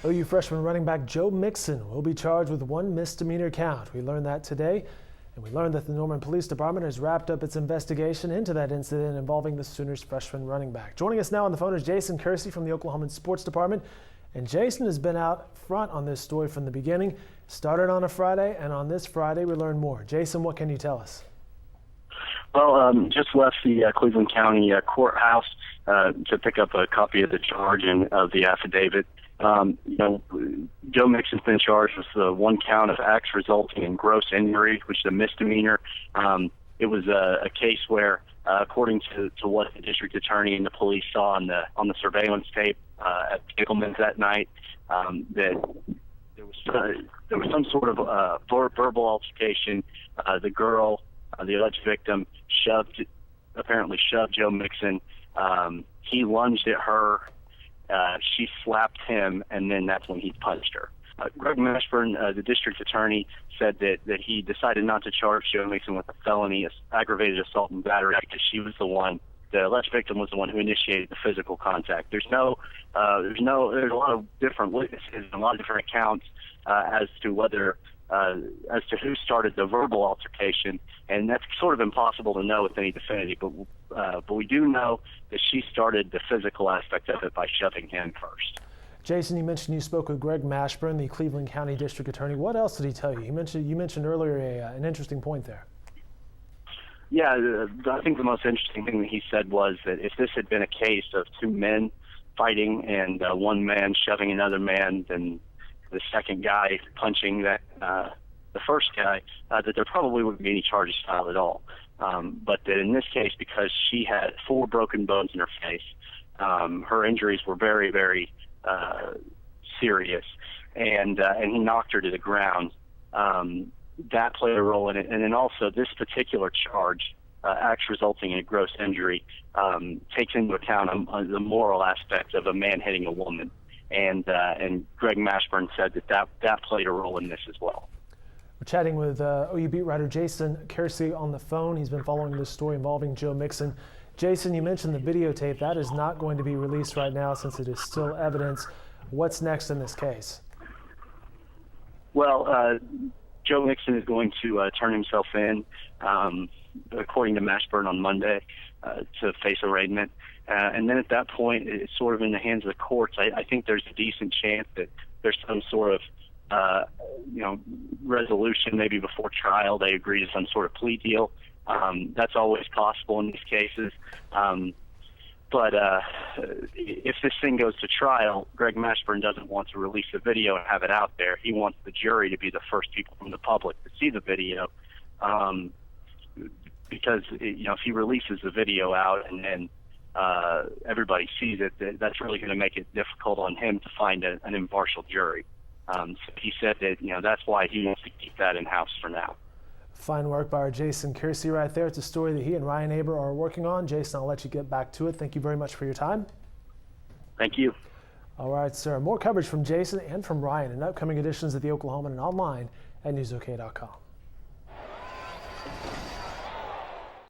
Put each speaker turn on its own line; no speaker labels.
OU freshman running back Joe Mixon will be charged with one misdemeanor count. We learned that today, and we learned that the Norman Police Department has wrapped up its investigation into that incident involving the Sooners freshman running back. Joining us now on the phone is Jason Kersey from the Oklahoman Sports Department. And Jason has been out front on this story from the beginning. Started on a Friday, and on this Friday we learned more. Jason, what can you tell us?
Well, just left the Cleveland County courthouse to pick up a copy of the charge and of the affidavit. Joe Mixon's been charged with one count of acts resulting in gross injury, which is a misdemeanor. It was a case where, according to what the district attorney and the police saw on the surveillance tape at Oklahoman that night, that there was some sort of verbal altercation. The girl, the alleged victim, apparently shoved Joe Mixon. He lunged at her. She slapped him, and then that's when he punched her. Greg Mashburn, the district attorney, said that he decided not to charge Joe Mixon with a felony aggravated assault and battery because the alleged victim was the one who initiated the physical contact. There's a lot of different witnesses and a lot of different accounts as to who started the verbal altercation, and that's sort of impossible to know with any definitivity. But we do know that she started the physical aspect of it by shoving him first.
Jason, you mentioned you spoke with Greg Mashburn, the Cleveland County District Attorney. What else did he tell you? You mentioned earlier an interesting point there.
Yeah, I think the most interesting thing that he said was that if this had been a case of two men fighting and one man shoving another man, then the second guy punching the first guy, that there probably wouldn't be any charges filed at all. But that in this case, because she had 4 broken bones in her face, her injuries were very, very serious, and he knocked her to the ground. That played a role in it. And then also this particular charge, acts resulting in a gross injury, takes into account the moral aspect of a man hitting a woman. And Greg Mashburn said that played a role in this as well.
We're chatting with OU beat writer Jason Kersey on the phone. He's been following this story involving Joe Mixon. Jason, you mentioned the videotape. That is not going to be released right now since it is still evidence. What's next in this case?
Well, Joe Mixon is going to turn himself in, according to Mashburn, on Monday to face arraignment. And then at that point, it's sort of in the hands of the courts. I think there's a decent chance that there's some sort of resolution maybe before trial. They agree to some sort of plea deal. That's always possible in these cases. But if this thing goes to trial, Greg Mashburn doesn't want to release the video and have it out there. He wants the jury to be the first people from the public to see the video, because if he releases the video out and then everybody sees it, that's really going to make it difficult on him to find an impartial jury. So he said that that's why he wants to keep that in-house for now.
Fine work by our Jason Kersey right there. It's a story that he and Ryan Aber are working on. Jason, I'll let you get back to it. Thank you very much for your time.
Thank you.
All right, sir. More coverage from Jason and from Ryan in upcoming editions of the Oklahoman and online at newsok.com.